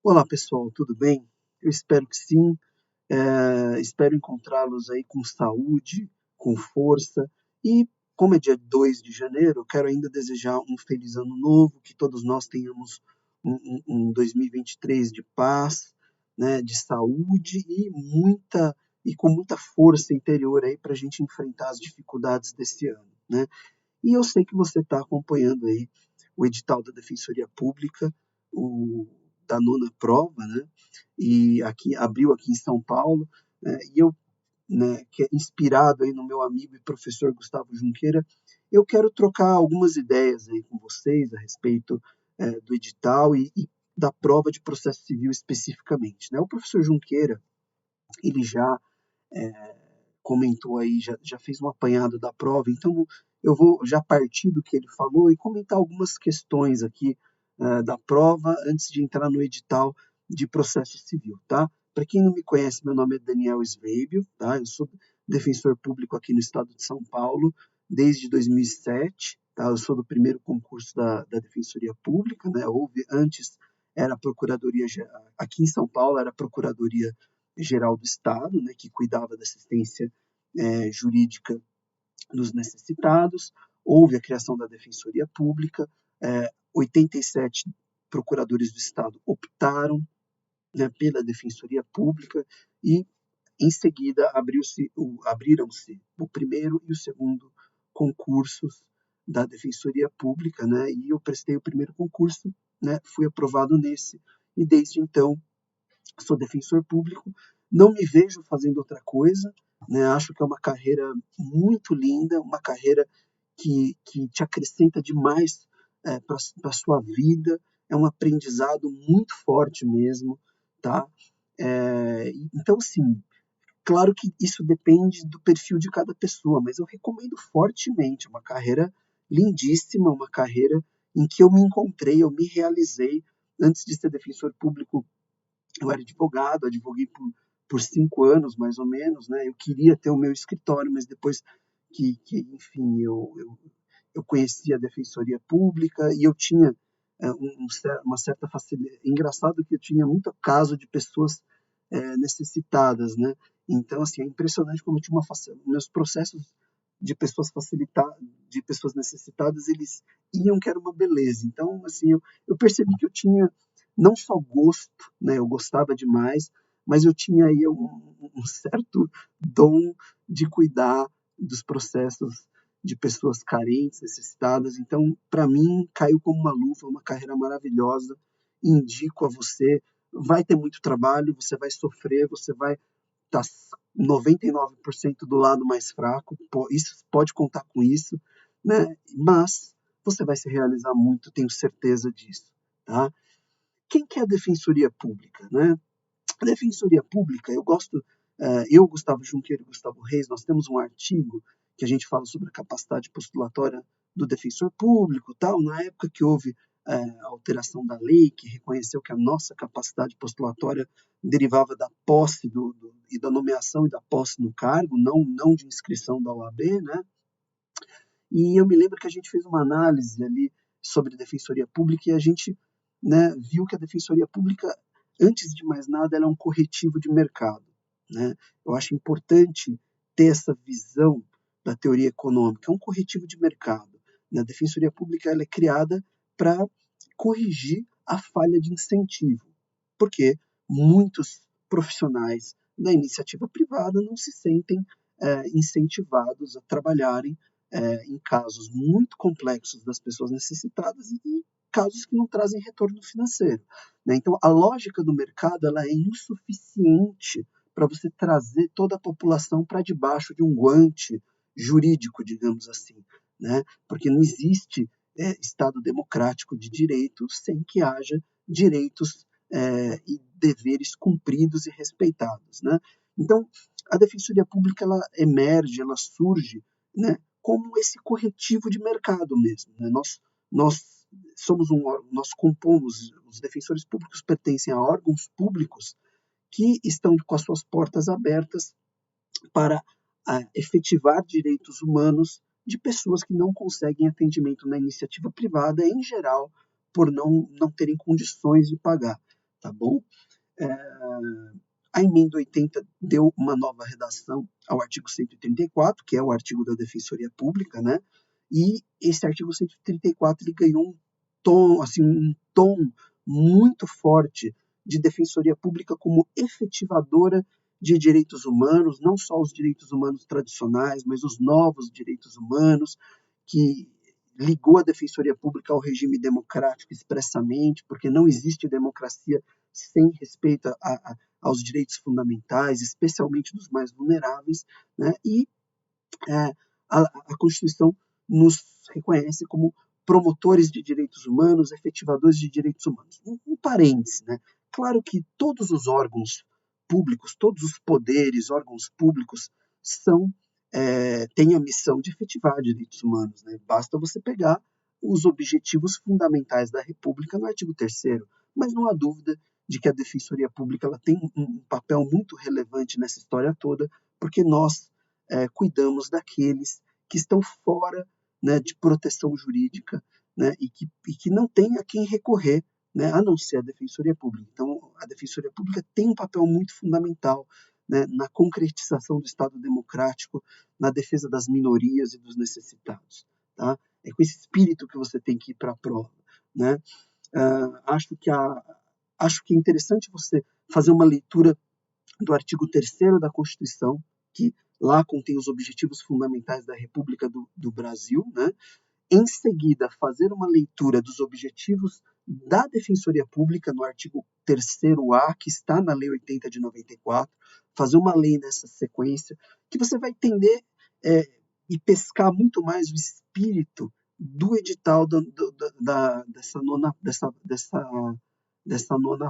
Olá pessoal, tudo bem? Eu espero que sim. Espero encontrá-los aí com saúde, com força. E como é dia 2 de janeiro, eu quero ainda desejar um feliz ano novo, que todos nós tenhamos um 2023 de paz, né, de saúde e com muita força interior aí para a gente enfrentar as dificuldades desse ano, né? E eu sei que você está acompanhando aí o edital da Defensoria Pública, da nona prova, né? E abriu aqui em São Paulo, né? E eu, né, que é inspirado aí no meu amigo e professor Gustavo Junqueira, eu quero trocar algumas ideias aí com vocês a respeito do edital e da prova de processo civil especificamente, né? O professor Junqueira, ele já comentou aí, já fez um apanhado da prova, então eu vou já partir do que ele falou e comentar algumas questões aqui da prova antes de entrar no edital de processo civil, tá? Para quem não me conhece, meu nome é Daniel Sveibio, tá? Eu sou defensor público aqui no estado de São Paulo desde 2007, tá? Eu sou do primeiro concurso da Defensoria Pública, né? Houve antes era a Procuradoria, aqui em São Paulo era a Procuradoria Geral do Estado, né, que cuidava da assistência jurídica dos necessitados. Houve a criação da Defensoria Pública, 87 procuradores do Estado optaram, né, pela Defensoria Pública e, em seguida, abriram-se o primeiro e o segundo concursos da Defensoria Pública, né, e eu prestei o primeiro concurso, né, fui aprovado nesse, e desde então sou defensor público, não me vejo fazendo outra coisa, né? Acho que é uma carreira muito linda, uma carreira que te acrescenta demais para a sua vida, é um aprendizado muito forte mesmo, tá? Então, assim, claro que isso depende do perfil de cada pessoa, mas eu recomendo fortemente, uma carreira lindíssima, uma carreira em que eu me encontrei, eu me realizei. Antes de ser defensor público, eu era advogado, advoguei por 5 anos, mais ou menos, né? Eu queria ter o meu escritório, mas depois enfim, eu conheci a Defensoria Pública e eu tinha uma certa facilidade. Engraçado que eu tinha muito caso de pessoas necessitadas, né? Então, assim, é impressionante como eu tinha meus processos de pessoas facilitadas, de pessoas necessitadas, eles iam que era uma beleza. Então, assim, eu percebi que eu tinha não só gosto, né? Eu gostava demais, mas eu tinha aí um certo dom de cuidar dos processos de pessoas carentes, necessitadas. Então, para mim, caiu como uma luva, uma carreira maravilhosa. Indico a você. Vai ter muito trabalho, você vai sofrer, você vai estar 99% do lado mais fraco, isso pode contar com isso, né? Mas você vai se realizar muito, tenho certeza disso, tá? Quem que é a Defensoria Pública, né? A Defensoria Pública, eu, Gustavo Junqueira e Gustavo Reis, nós temos um artigo que a gente fala sobre a capacidade postulatória do defensor público, tal, na época que houve a alteração da lei, que reconheceu que a nossa capacidade postulatória derivava da posse e da nomeação e da posse no cargo, não de inscrição da OAB, né? E eu me lembro que a gente fez uma análise ali sobre defensoria pública e a gente, né, viu que a defensoria pública, antes de mais nada, ela é um corretivo de mercado, né? Eu acho importante ter essa visão da teoria econômica, é um corretivo de mercado, né? A defensoria pública ela é criada para corrigir a falha de incentivo, porque muitos profissionais da iniciativa privada não se sentem incentivados a trabalharem em casos muito complexos das pessoas necessitadas e casos que não trazem retorno financeiro, né? Então, a lógica do mercado ela é insuficiente para você trazer toda a população para debaixo de um guante jurídico, digamos assim, né? Porque não existe Estado democrático de direito sem que haja direitos e deveres cumpridos e respeitados, né? Então, a Defensoria Pública ela emerge, ela surge, né, como esse corretivo de mercado mesmo, né? Nós somos nós compomos, os defensores públicos pertencem a órgãos públicos que estão com as suas portas abertas para efetivar direitos humanos de pessoas que não conseguem atendimento na iniciativa privada, em geral, por não terem condições de pagar. tá bom? É, a emenda 80 deu uma nova redação ao artigo 134, que é o artigo da Defensoria Pública, né? E esse artigo 134 ele ganhou um tom muito forte de Defensoria Pública como efetivadora de direitos humanos, não só os direitos humanos tradicionais, mas os novos direitos humanos, que ligou a Defensoria Pública ao regime democrático expressamente, porque não existe democracia sem respeito aos direitos fundamentais, especialmente dos mais vulneráveis, né? E a Constituição nos reconhece como promotores de direitos humanos, efetivadores de direitos humanos. Um parêntese, né? Claro que todos os órgãos públicos, todos os poderes, órgãos públicos, têm a missão de efetivar direitos humanos, né? Basta você pegar os objetivos fundamentais da República no artigo 3º, mas não há dúvida de que a Defensoria Pública ela tem um papel muito relevante nessa história toda, porque nós cuidamos daqueles que estão fora, né, de proteção jurídica, né, e que não tem a quem recorrer, né, a não ser a Defensoria Pública. Então, a Defensoria Pública tem um papel muito fundamental, né, na concretização do Estado democrático, na defesa das minorias e dos necessitados. Tá? É com esse espírito que você tem que ir para a prova. Né? Acho que é interessante você fazer uma leitura do artigo 3º da Constituição, que lá contém os objetivos fundamentais da República do Brasil, né? Em seguida, fazer uma leitura dos objetivos da Defensoria Pública no artigo 3º-A, que está na Lei 80 de 94, fazer uma lei nessa sequência, que você vai entender e pescar muito mais o espírito do edital dessa nona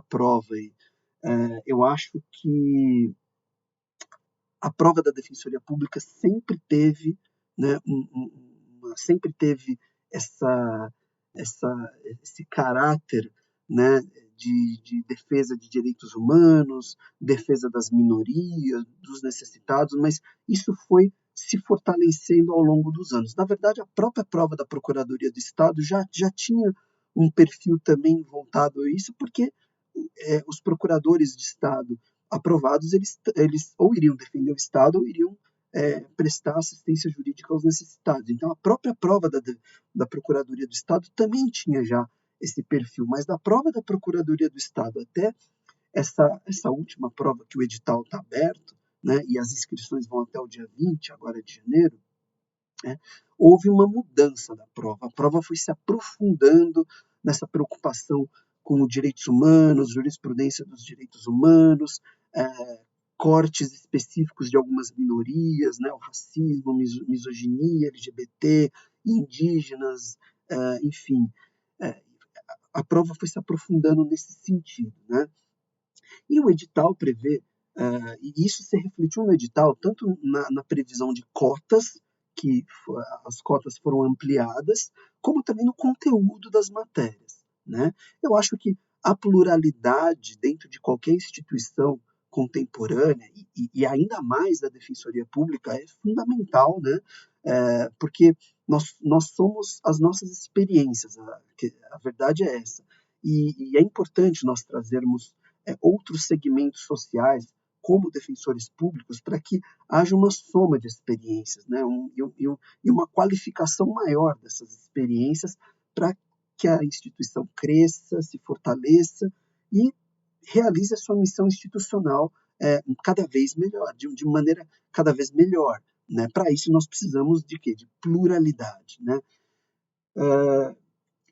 prova. Aí. Eu acho que a prova da Defensoria Pública sempre teve, né, sempre teve essa, esse caráter, né, de defesa de direitos humanos, defesa das minorias, dos necessitados, mas isso foi se fortalecendo ao longo dos anos. Na verdade, a própria prova da Procuradoria do Estado já tinha um perfil também voltado a isso, porque os procuradores de Estado aprovados, eles ou iriam defender o Estado ou iriam prestar assistência jurídica aos necessitados. Então, a própria prova da Procuradoria do Estado também tinha já esse perfil, mas da prova da Procuradoria do Estado até essa última prova que o edital está aberto, né, e as inscrições vão até o dia 20, agora de janeiro, né, houve uma mudança da prova. A prova foi se aprofundando nessa preocupação com os direitos humanos, jurisprudência dos direitos humanos, cortes específicos de algumas minorias, né, o racismo, misoginia, LGBT, indígenas, enfim. A prova foi se aprofundando nesse sentido. Né? E o edital prevê, e isso se refletiu no edital, tanto na previsão de cotas, que as cotas foram ampliadas, como também no conteúdo das matérias. Né? Eu acho que a pluralidade dentro de qualquer instituição contemporânea, e ainda mais da Defensoria Pública, é fundamental, né? Porque nós somos as nossas experiências, a verdade é essa. E é importante nós trazermos outros segmentos sociais, como defensores públicos, para que haja uma soma de experiências, né? E uma qualificação maior dessas experiências para que a instituição cresça, se fortaleça e realize a sua missão institucional cada vez melhor, de maneira cada vez melhor. Né? Para isso, nós precisamos de quê? De pluralidade. Né?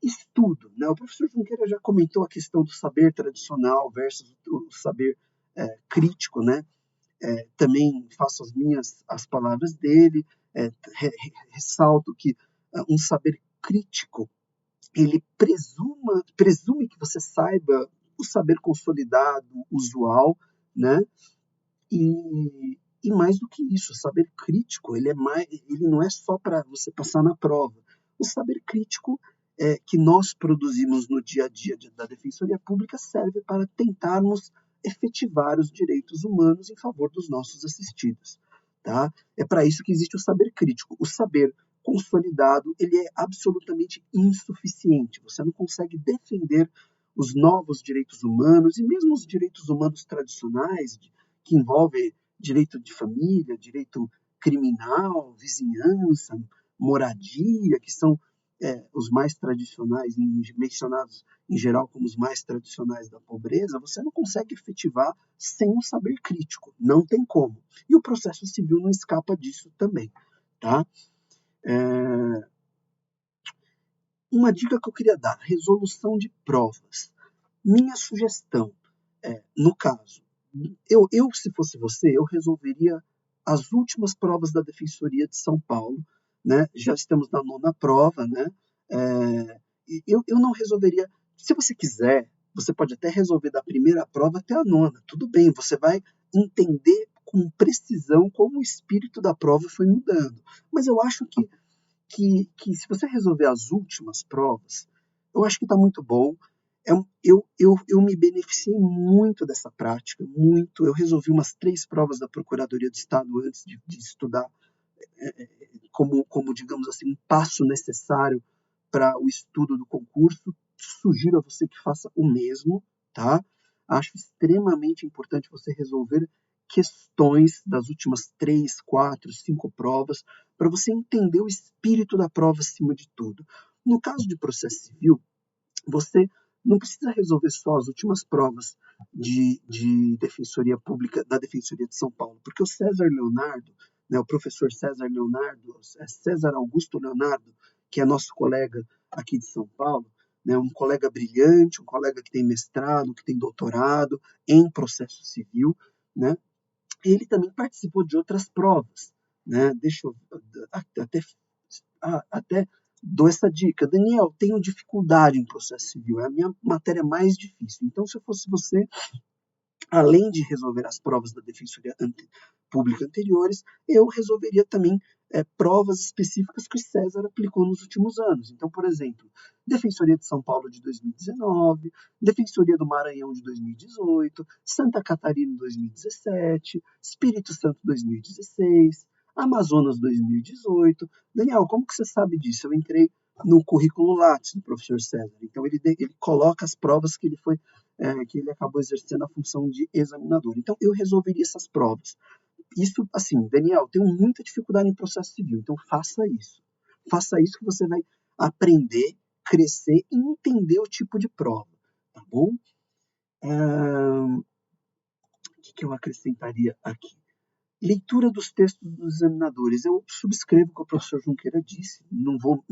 Estudo. Né? O professor Junqueira já comentou a questão do saber tradicional versus o saber crítico. Né? Também faço as palavras dele, ressalto que um saber crítico ele presume que você saiba o saber consolidado, usual, né? E mais do que isso, o saber crítico ele não é só para você passar na prova. O saber crítico que nós produzimos no dia a dia da Defensoria Pública serve para tentarmos efetivar os direitos humanos em favor dos nossos assistidos. Tá? É para isso que existe o saber crítico. O saber consolidado ele é absolutamente insuficiente. Você não consegue defender os novos direitos humanos e mesmo os direitos humanos tradicionais, que envolvem direito de família, direito criminal, vizinhança, moradia, que são os mais tradicionais, mencionados em geral como os mais tradicionais da pobreza, você não consegue efetivar sem um saber crítico, não tem como. E o processo civil não escapa disso também, tá? Uma dica que eu queria dar, resolução de provas. Minha sugestão, no caso, se fosse você, eu resolveria as últimas provas da Defensoria de São Paulo, né? Já estamos na 9ª prova, né? Eu não resolveria. Se você quiser, você pode até resolver da primeira prova até a 9ª. Tudo bem, você vai entender com precisão como o espírito da prova foi mudando. Mas eu acho que se você resolver as últimas provas, eu acho que está muito bom. Eu me beneficiei muito dessa prática, muito. Eu resolvi umas 3 provas da Procuradoria do Estado antes de estudar, como, digamos assim, um passo necessário para o estudo do concurso. Sugiro a você que faça o mesmo, tá? Acho extremamente importante você resolver questões das últimas 3, 4, 5 provas, para você entender o espírito da prova acima de tudo. No caso de processo civil, você não precisa resolver só as últimas provas de Defensoria Pública da Defensoria de São Paulo, porque o César Leonardo, né, o professor César Leonardo, César Augusto Leonardo, que é nosso colega aqui de São Paulo, né, um colega brilhante, um colega que tem mestrado, que tem doutorado em processo civil, né, ele também participou de outras provas. Né, deixa eu até dou essa dica. Daniel, tenho dificuldade em processo civil, é a minha matéria mais difícil. Então, se eu fosse você, além de resolver as provas da Defensoria Pública anteriores, eu resolveria também provas específicas que o César aplicou nos últimos anos. Então, por exemplo, Defensoria de São Paulo de 2019, Defensoria do Maranhão de 2018, Santa Catarina 2017, Espírito Santo 2016, Amazonas 2018. Daniel, como que você sabe disso? Eu entrei no currículo Lattes do professor César. Então, ele coloca as provas que ele acabou exercendo a função de examinador. Então, eu resolveria essas provas. Isso, assim, Daniel, tenho muita dificuldade em processo civil, então faça isso. Faça isso que você vai aprender, crescer e entender o tipo de prova, tá bom? O que eu acrescentaria aqui? Leitura dos textos dos examinadores. Eu subscrevo o que o professor Junqueira disse, não vou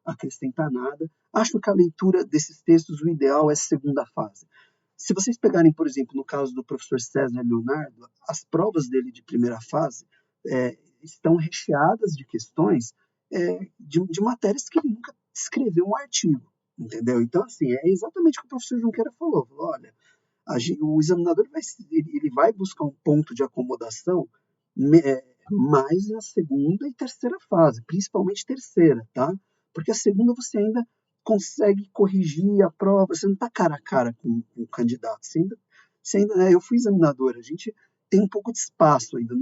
acrescentar nada. Acho que a leitura desses textos, o ideal é a segunda fase. Se vocês pegarem, por exemplo, no caso do professor César Leonardo, as provas dele de primeira fase estão recheadas de questões de matérias que ele nunca escreveu um artigo, entendeu? Então, assim, é exatamente o que o professor Junqueira falou. Olha, o examinador ele vai buscar um ponto de acomodação mais na segunda e terceira fase, principalmente terceira, tá? Porque a segunda você ainda consegue corrigir a prova, você não está cara a cara com o candidato, eu fui examinador, a gente tem um pouco de espaço ainda.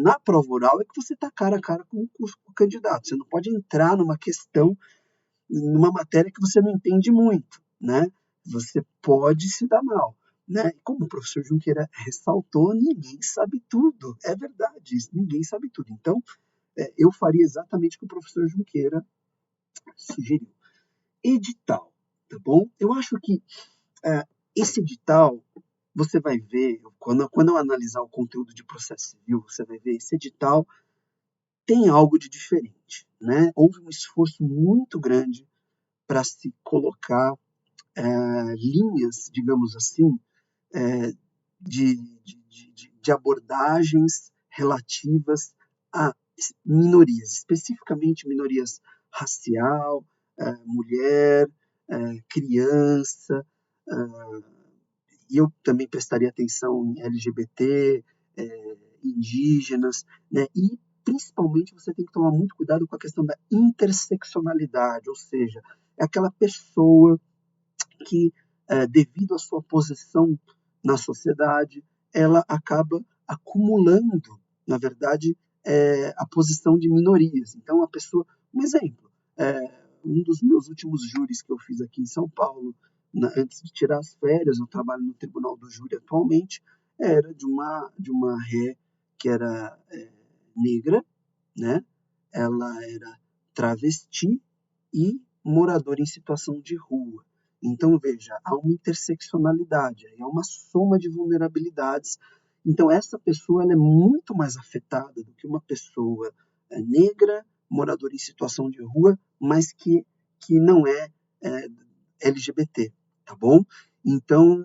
Na prova oral é que você está cara a cara com o candidato, você não pode entrar numa questão, numa matéria que você não entende muito, né? Você pode se dar mal. Né? E como o professor Junqueira ressaltou, ninguém sabe tudo. É verdade, ninguém sabe tudo. Então, eu faria exatamente o que o professor Junqueira sugeriu. Edital, tá bom? Eu acho que esse edital, você vai ver, quando eu analisar o conteúdo de processo civil, você vai ver, esse edital tem algo de diferente. Né? Houve um esforço muito grande para se colocar linhas, digamos assim, de abordagens relativas a minorias, especificamente minorias racial, mulher, criança, e eu também prestaria atenção em LGBT, indígenas, né? E principalmente você tem que tomar muito cuidado com a questão da interseccionalidade, ou seja, é aquela pessoa que, devido à sua posição na sociedade, ela acaba acumulando, na verdade, a posição de minorias. Então, um exemplo, um dos meus últimos júris que eu fiz aqui em São Paulo, antes de tirar as férias, eu trabalho no Tribunal do Júri atualmente, era de uma ré que era negra, né? Ela era travesti e moradora em situação de rua. Então, veja, há uma interseccionalidade, há uma soma de vulnerabilidades. Então, essa pessoa ela é muito mais afetada do que uma pessoa negra, moradora em situação de rua, mas que não é LGBT, tá bom? Então,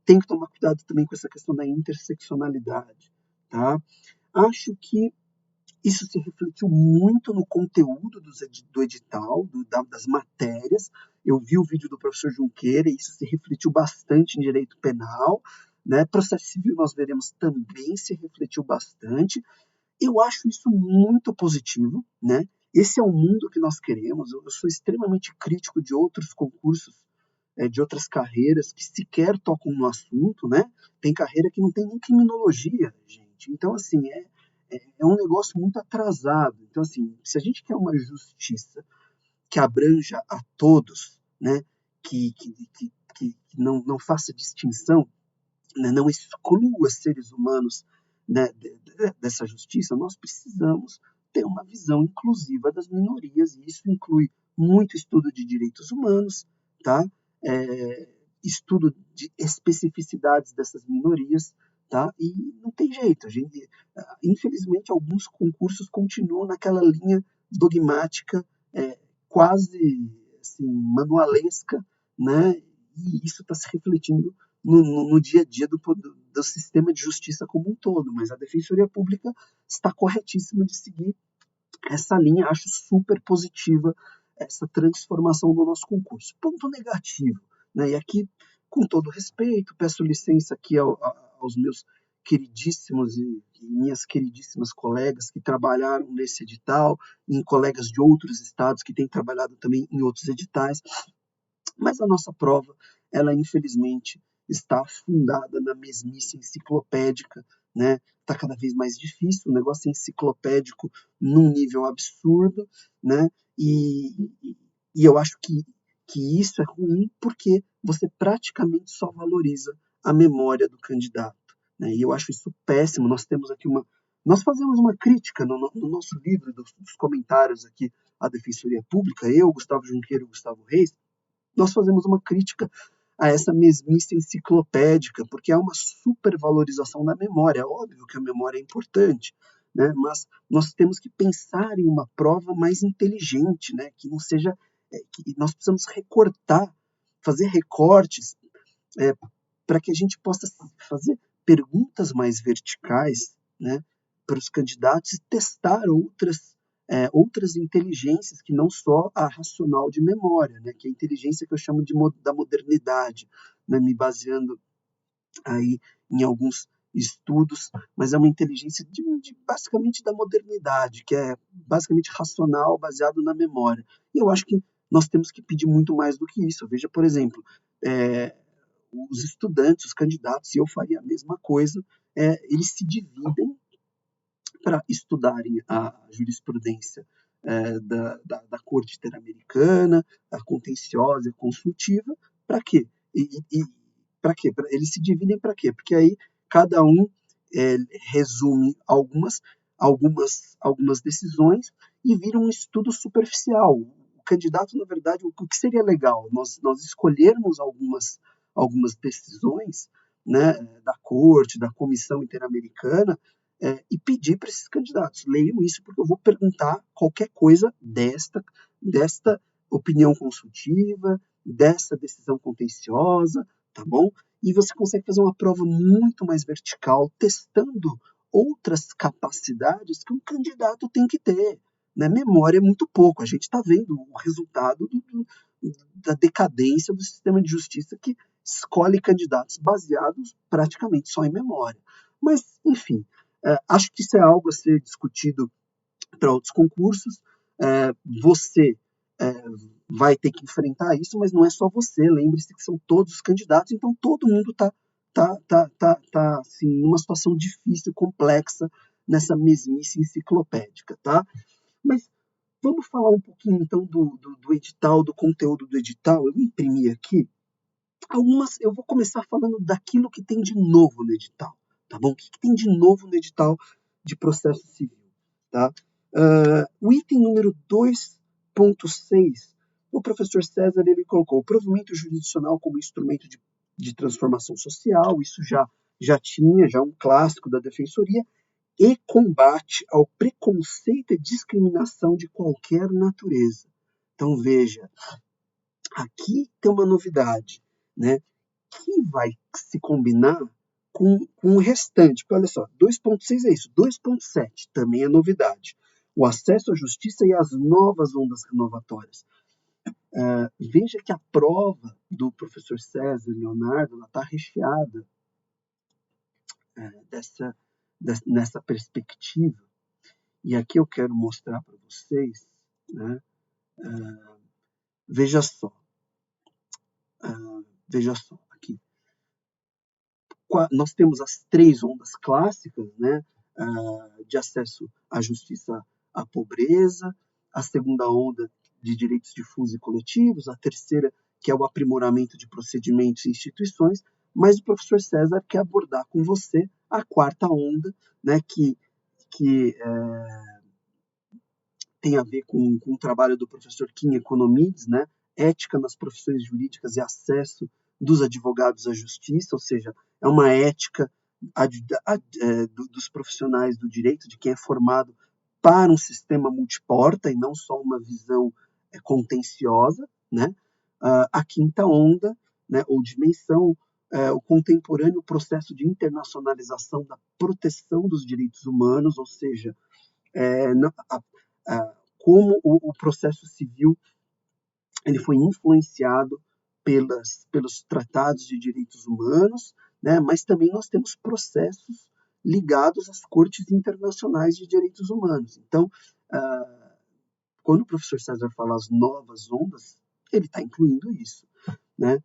tem que tomar cuidado também com essa questão da interseccionalidade, tá? Acho que isso se refletiu muito no conteúdo do edital, das matérias. Eu vi o vídeo do professor Junqueira e isso se refletiu bastante em direito penal. Né? Processo civil nós veremos também se refletiu bastante. Eu acho isso muito positivo. Né? Esse é o mundo que nós queremos. Eu sou extremamente crítico de outros concursos, de outras carreiras que sequer tocam no assunto. Né? Tem carreira que não tem nem criminologia, gente. Então, assim, é um negócio muito atrasado. Então, assim, se a gente quer uma justiça que abranja a todos, né, que não faça distinção, né, não exclua seres humanos, né, dessa justiça, nós precisamos ter uma visão inclusiva das minorias, e isso inclui muito estudo de direitos humanos, tá? Estudo de especificidades dessas minorias, tá? E não tem jeito, infelizmente alguns concursos continuam naquela linha dogmática, quase assim, manualesca, né? E isso está se refletindo no dia a dia do sistema de justiça como um todo, mas a Defensoria Pública está corretíssima de seguir essa linha, acho super positiva essa transformação do nosso concurso. Ponto negativo, né? E aqui, com todo respeito, peço licença aqui aos meus queridíssimos e minhas queridíssimas colegas que trabalharam nesse edital, em colegas de outros estados que têm trabalhado também em outros editais, mas a nossa prova, ela infelizmente está afundada na mesmice enciclopédica, né? Está cada vez mais difícil, o negócio é enciclopédico num nível absurdo, né? E eu acho que isso é ruim porque você praticamente só valoriza a memória do candidato, né? E eu acho isso péssimo. Nós fazemos uma crítica no nosso livro dos comentários aqui à Defensoria Pública, eu, Gustavo Junqueira e Gustavo Reis, nós fazemos uma crítica a essa mesmice enciclopédica, porque há uma supervalorização da memória. É óbvio que a memória é importante, né? Mas nós temos que pensar em uma prova mais inteligente, né? Que não seja. Que nós precisamos recortar, fazer recortes, para que a gente possa fazer perguntas mais verticais, né, para os candidatos e testar outras inteligências que não só a racional de memória, né, que é a inteligência que eu chamo da modernidade, né, me baseando aí em alguns estudos, mas é uma inteligência basicamente da modernidade, que é basicamente racional, baseado na memória. E eu acho que nós temos que pedir muito mais do que isso. Veja, por exemplo, os estudantes, os candidatos, e eu faria a mesma coisa, eles se dividem para estudarem a jurisprudência da Corte Interamericana, a contenciosa e a consultiva, para quê? E para quê? Eles se dividem para quê? Porque aí cada um resume algumas decisões e vira um estudo superficial. O candidato, na verdade, o que seria legal? Nós escolhermos algumas decisões, né, da Corte, da Comissão Interamericana, e pedir para esses candidatos, leiam isso porque eu vou perguntar qualquer coisa desta opinião consultiva, dessa decisão contenciosa, tá bom? E você consegue fazer uma prova muito mais vertical, testando outras capacidades que um candidato tem que ter. Né? Memória é muito pouco. A gente está vendo o resultado da decadência do sistema de justiça que escolhe candidatos baseados praticamente só em memória. Mas, enfim, acho que isso é algo a ser discutido para outros concursos. Você vai ter que enfrentar isso, mas não é só você. Lembre-se que são todos os candidatos, então todo mundo está assim, numa situação difícil, complexa, nessa mesmice enciclopédica, tá? Mas vamos falar um pouquinho, então, do edital, do conteúdo do edital. Eu imprimi aqui, Eu vou começar falando daquilo que tem de novo no edital, tá bom? O que tem de novo no edital de processo civil, tá? O item número 2.6, o professor César ele colocou o provimento jurisdicional como instrumento de transformação social, isso já tinha, já um clássico da defensoria, e combate ao preconceito e discriminação de qualquer natureza. Então, veja, aqui tem uma novidade, né, que vai se combinar com o restante. Porque, olha só, 2.6 é isso, 2.7 também é novidade. O acesso à justiça e as novas ondas renovatórias. Veja que a prova do professor César Leonardo está recheada nessa perspectiva. E aqui eu quero mostrar para vocês, né, veja só, aqui. Nós temos as 3 ondas clássicas, né, de acesso à justiça à pobreza, a segunda onda de direitos difusos e coletivos, a terceira, que é o aprimoramento de procedimentos e instituições, mas o professor César quer abordar com você a quarta onda, né, que tem a ver com o trabalho do professor Kim Economides, né, ética nas profissões jurídicas e acesso dos advogados à justiça, ou seja, é uma ética dos profissionais do direito, de quem é formado para um sistema multiporta e não só uma visão contenciosa, né? A quinta onda, né, ou dimensão, o contemporâneo processo de internacionalização da proteção dos direitos humanos, ou seja, como o processo civil ele foi influenciado pelos tratados de direitos humanos, né, mas também nós temos processos ligados às cortes internacionais de direitos humanos. Então, quando o professor César fala as novas ondas, ele está incluindo isso, né?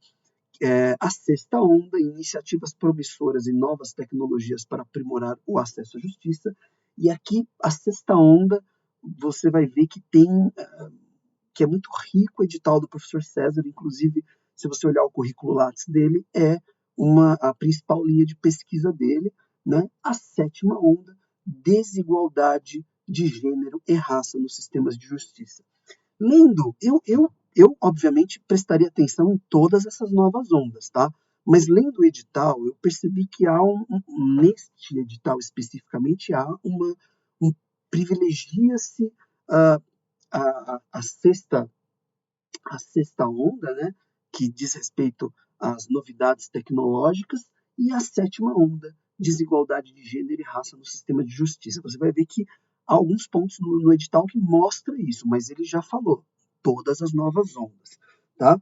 A sexta onda, iniciativas promissoras e novas tecnologias para aprimorar o acesso à justiça. E aqui, a sexta onda, você vai ver que é muito rico o edital do professor César, inclusive, se você olhar o currículo Lattes dele, é a principal linha de pesquisa dele, né? A sétima onda, desigualdade de gênero e raça nos sistemas de justiça. Lendo, eu obviamente prestaria atenção em todas essas novas ondas, tá? Mas lendo o edital, eu percebi que neste edital especificamente, privilegia-se uh, a sexta onda, né, que diz respeito às novidades tecnológicas, e a sétima onda, desigualdade de gênero e raça no sistema de justiça. Você vai ver que há alguns pontos no edital que mostra isso, mas ele já falou todas as novas ondas. Tá?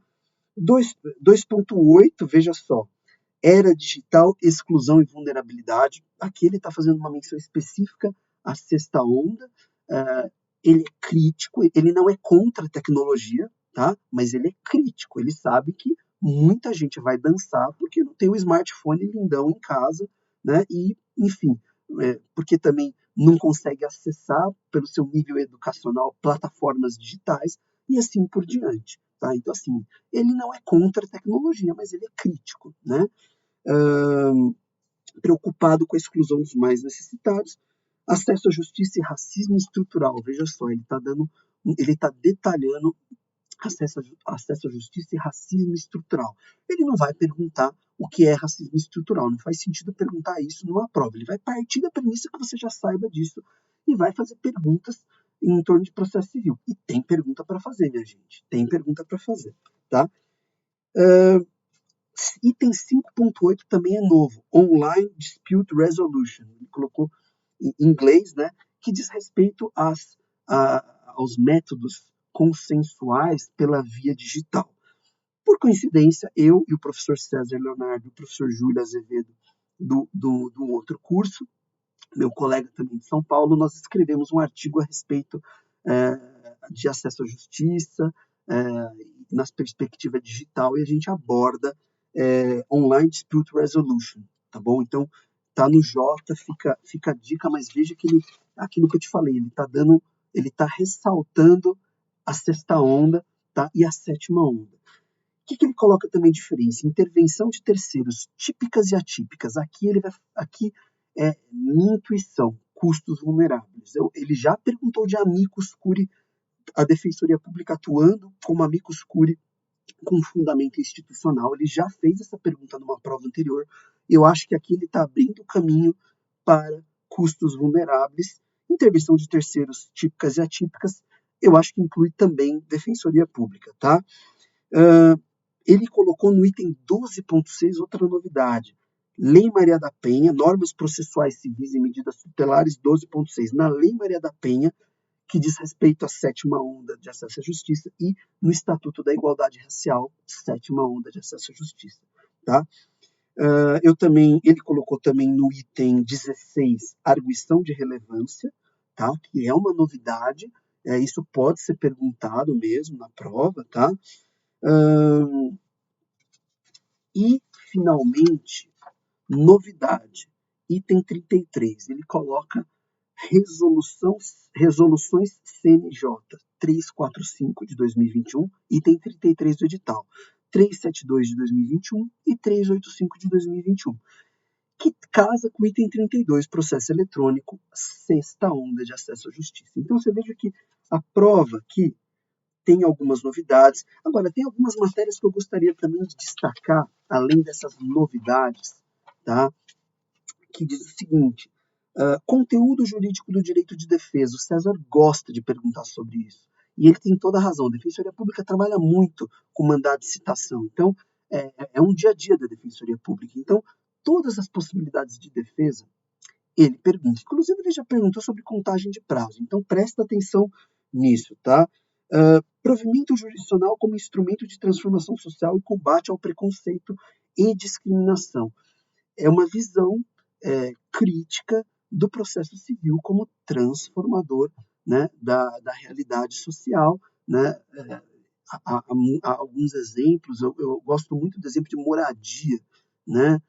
2.8, veja só, era digital, exclusão e vulnerabilidade. Aqui ele está fazendo uma menção específica à sexta onda. Ele é crítico, ele não é contra a tecnologia, tá? Mas ele é crítico, ele sabe que muita gente vai dançar porque não tem o smartphone lindão em casa, né? E, enfim, porque também não consegue acessar, pelo seu nível educacional, plataformas digitais e assim por diante. Tá? Então, assim, ele não é contra a tecnologia, mas ele é crítico, né? Preocupado com a exclusão dos mais necessitados, acesso à justiça e racismo estrutural. Veja só, ele está detalhando acesso à justiça e racismo estrutural. Ele não vai perguntar o que é racismo estrutural, não faz sentido perguntar isso numa prova. Ele vai partir da premissa que você já saiba disso e vai fazer perguntas em torno de processo civil. E tem pergunta para fazer, minha gente. Tem pergunta para fazer, tá? Item 5.8 também é novo, Online Dispute Resolution. Ele colocou em inglês, né, que diz respeito aos métodos consensuais pela via digital. Por coincidência, eu e o professor César Leonardo e o professor Júlio Azevedo, do outro curso, meu colega também de São Paulo, nós escrevemos um artigo a respeito de acesso à justiça, nas perspectivas digital, e a gente aborda Online Dispute Resolution, tá bom? Então, tá no J, fica a dica, mas veja que aquilo que eu te falei, ele tá ressaltando a sexta onda, tá? E a sétima onda. que ele coloca também de diferença? Intervenção de terceiros, típicas e atípicas. Aqui é minha intuição, custos vulneráveis. Ele já perguntou de amicus curiae, a Defensoria Pública atuando como amicus curiae com fundamento institucional. Ele já fez essa pergunta numa prova anterior. Eu acho que aqui ele está abrindo o caminho para custos vulneráveis. Intervenção de terceiros típicas e atípicas, eu acho que inclui também Defensoria Pública, tá? Ele colocou no item 12.6 outra novidade. Lei Maria da Penha, normas processuais civis e medidas tutelares, 12.6. Na Lei Maria da Penha, que diz respeito à sétima onda de acesso à justiça, e no Estatuto da Igualdade Racial, sétima onda de acesso à justiça. Tá? Ele colocou também no item 16 arguição de relevância, tá? Que é uma novidade, isso pode ser perguntado mesmo na prova. Tá? E, finalmente, novidade, item 33, ele coloca resoluções CNJ 345 de 2021, item 33 do edital, 372 de 2021 e 385 de 2021, que casa com o item 32, processo eletrônico, sexta onda de acesso à justiça. Então, você veja que a prova aqui tem algumas novidades. Agora, tem algumas matérias que eu gostaria também de destacar, além dessas novidades, tá? Que diz o seguinte: conteúdo jurídico do direito de defesa. O César gosta de perguntar sobre isso. E ele tem toda a razão. A Defensoria Pública trabalha muito com mandado de citação. Então, é um dia a dia da Defensoria Pública. Então, todas as possibilidades de defesa, ele pergunta. Inclusive, ele já perguntou sobre contagem de prazo. Então, presta atenção nisso, tá? Provimento jurisdicional como instrumento de transformação social e combate ao preconceito e discriminação. É uma visão crítica do processo civil como transformador, né, da realidade social. Né? Há alguns exemplos, eu gosto muito do exemplo de moradia, né?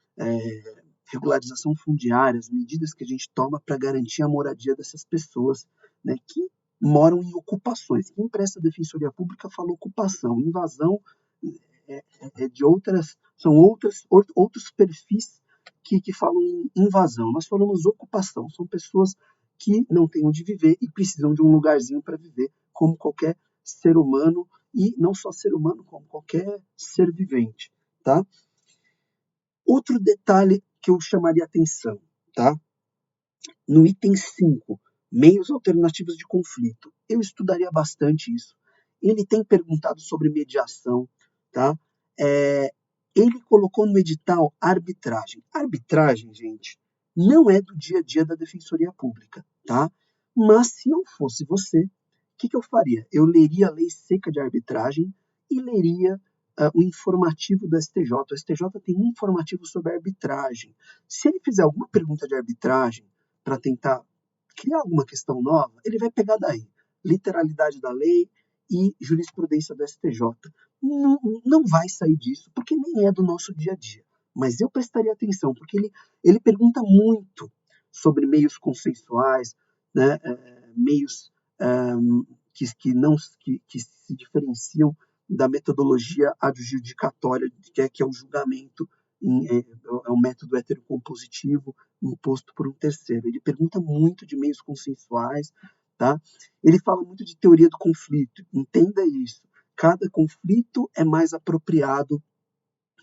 Regularização fundiária, as medidas que a gente toma para garantir a moradia dessas pessoas, né, que moram em ocupações. Quem presta Defensoria Pública fala ocupação, invasão de outras, são outros perfis que falam em invasão. Nós falamos ocupação, são pessoas que não têm onde viver e precisam de um lugarzinho para viver, como qualquer ser humano, e não só ser humano, como qualquer ser vivente. Tá? Outro detalhe que eu chamaria atenção, tá? No item 5, meios alternativos de conflito. Eu estudaria bastante isso. Ele tem perguntado sobre mediação, tá? Ele colocou no edital arbitragem. Arbitragem, gente, não é do dia a dia da Defensoria Pública, tá? Mas se eu fosse você, o que eu faria? Eu leria a lei seca de arbitragem e leria o informativo do STJ. O STJ tem um informativo sobre arbitragem. Se ele fizer alguma pergunta de arbitragem para tentar criar alguma questão nova, ele vai pegar daí. Literalidade da lei e jurisprudência do STJ. Não vai sair disso, porque nem é do nosso dia a dia. Mas eu prestaria atenção, porque ele pergunta muito sobre meios consensuais, né, meios que se diferenciam da metodologia adjudicatória, que é o julgamento, é um método heterocompositivo imposto por um terceiro. Ele pergunta muito de meios consensuais, tá? Ele fala muito de teoria do conflito. Entenda isso. Cada conflito é mais apropriado,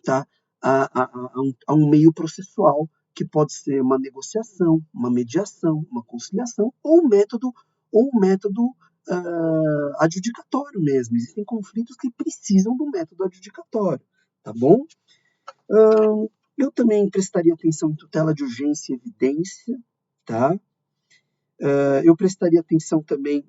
tá, a um meio processual, que pode ser uma negociação, uma mediação, uma conciliação, ou um método adjudicatório mesmo. Existem conflitos que precisam do método adjudicatório, tá bom? Eu também prestaria atenção em tutela de urgência e evidência, tá? Eu prestaria atenção também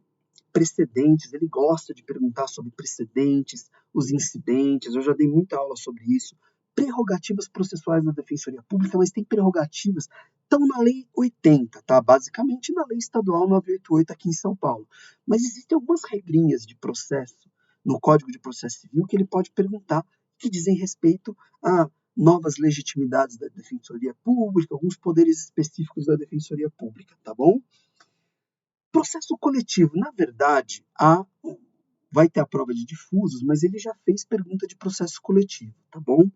precedentes, ele gosta de perguntar sobre precedentes, os incidentes, eu já dei muita aula sobre isso. Prerrogativas processuais da Defensoria Pública, mas tem prerrogativas, estão na Lei 80, tá? Basicamente na Lei Estadual 988 aqui em São Paulo. Mas existem algumas regrinhas de processo no Código de Processo Civil que ele pode perguntar, que dizem respeito a novas legitimidades da Defensoria Pública, alguns poderes específicos da Defensoria Pública, tá bom? Processo coletivo, na verdade, vai ter a prova de difusos, mas ele já fez pergunta de processo coletivo, tá bom?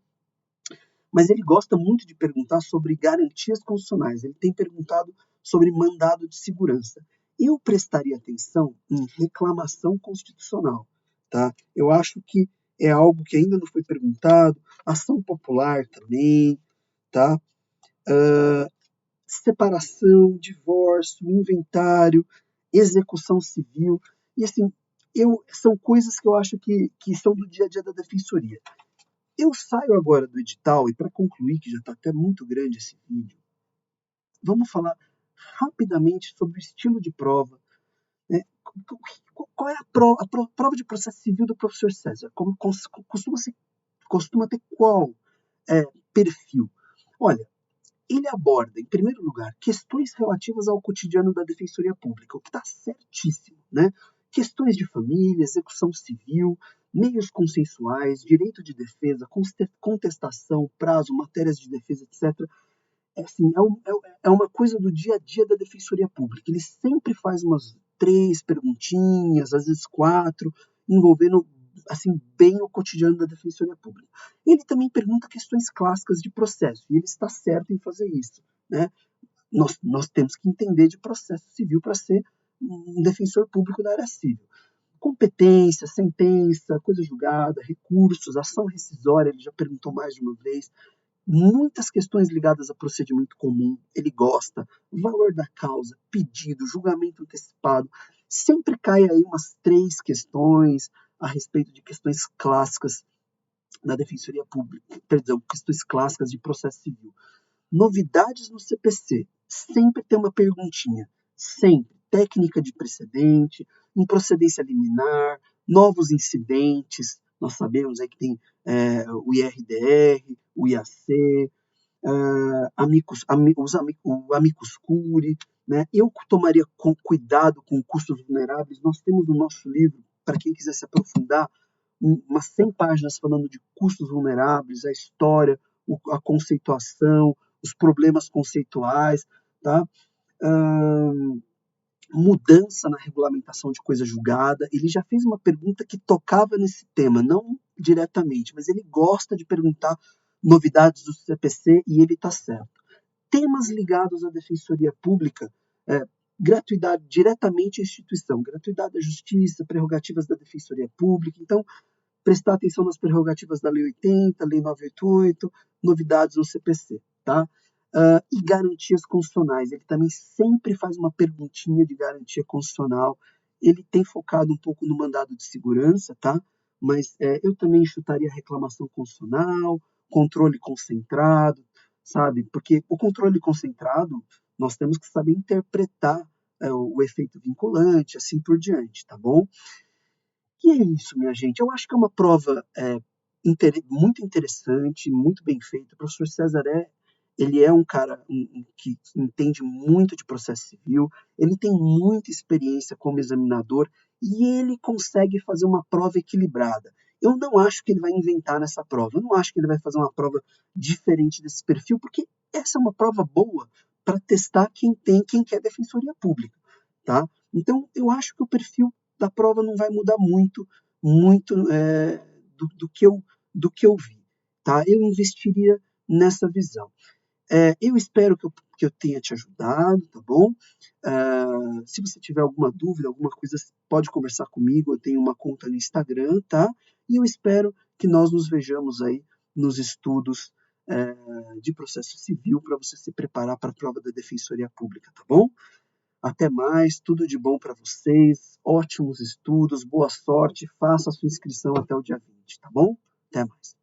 Mas ele gosta muito de perguntar sobre garantias constitucionais. Ele tem perguntado sobre mandado de segurança. Eu prestaria atenção em reclamação constitucional, tá? Eu acho que é algo que ainda não foi perguntado, ação popular também, tá? Separação, divórcio, inventário, execução civil. E assim, são coisas que eu acho que são do dia a dia da defensoria. Eu saio agora do edital, e para concluir, que já está até muito grande esse vídeo, vamos falar rapidamente sobre o estilo de prova. Né? Qual é a prova de processo civil do professor César? Costuma ter qual perfil? Olha, ele aborda, em primeiro lugar, questões relativas ao cotidiano da Defensoria Pública, o que está certíssimo, né? Questões de família, execução civil, meios consensuais, direito de defesa, contestação, prazo, matérias de defesa, etc. Assim, é uma coisa do dia a dia da Defensoria Pública. Ele sempre faz umas 3 perguntinhas, às vezes 4, envolvendo assim bem o cotidiano da Defensoria Pública. Ele também pergunta questões clássicas de processo, e ele está certo em fazer isso. Né? Nós temos que entender de processo civil para ser um defensor público da área civil. Competência, sentença, coisa julgada, recursos, ação rescisória, ele já perguntou mais de uma vez, muitas questões ligadas a procedimento comum, ele gosta, valor da causa, pedido, julgamento antecipado, sempre cai aí umas 3 questões a respeito de questões clássicas da Defensoria Pública, perdão, questões clássicas de processo civil. Novidades no CPC, sempre tem uma perguntinha, sempre, técnica de precedente, improcedência liminar, novos incidentes, nós sabemos aí que tem o IRDR, o IAC, o amicus curiae, né? Eu tomaria cuidado com custos vulneráveis. Nós temos no nosso livro, para quem quiser se aprofundar, umas 100 páginas falando de custos vulneráveis, a história, a conceituação, os problemas conceituais, tá? Mudança na regulamentação de coisa julgada. Ele já fez uma pergunta que tocava nesse tema, não diretamente, mas ele gosta de perguntar novidades do CPC e ele está certo. Temas ligados à Defensoria Pública, gratuidade diretamente à instituição, gratuidade da Justiça, prerrogativas da Defensoria Pública. Então, prestar atenção nas prerrogativas da Lei 80, Lei 988, novidades no CPC, tá? E garantias constitucionais. Ele também sempre faz uma perguntinha de garantia constitucional. Ele tem focado um pouco no mandado de segurança, tá? Mas eu também chutaria reclamação constitucional, controle concentrado, sabe? Porque o controle concentrado, nós temos que saber interpretar o efeito vinculante, assim por diante, tá bom? E é isso, minha gente. Eu acho que é uma prova muito interessante, muito bem feita. O professor César ele é um cara que entende muito de processo civil, ele tem muita experiência como examinador e ele consegue fazer uma prova equilibrada. Eu não acho que ele vai inventar nessa prova, eu não acho que ele vai fazer uma prova diferente desse perfil, porque essa é uma prova boa para testar quem quer defensoria pública, tá? Então, eu acho que o perfil da prova não vai mudar muito do que eu vi, tá? Eu investiria nessa visão. Eu espero que eu tenha te ajudado, tá bom? Se você tiver alguma dúvida, alguma coisa, pode conversar comigo. Eu tenho uma conta no Instagram, tá? E eu espero que nós nos vejamos aí nos estudos de processo civil para você se preparar para a prova da Defensoria Pública, tá bom? Até mais, tudo de bom para vocês, ótimos estudos, boa sorte, faça a sua inscrição até o dia 20, tá bom? Até mais.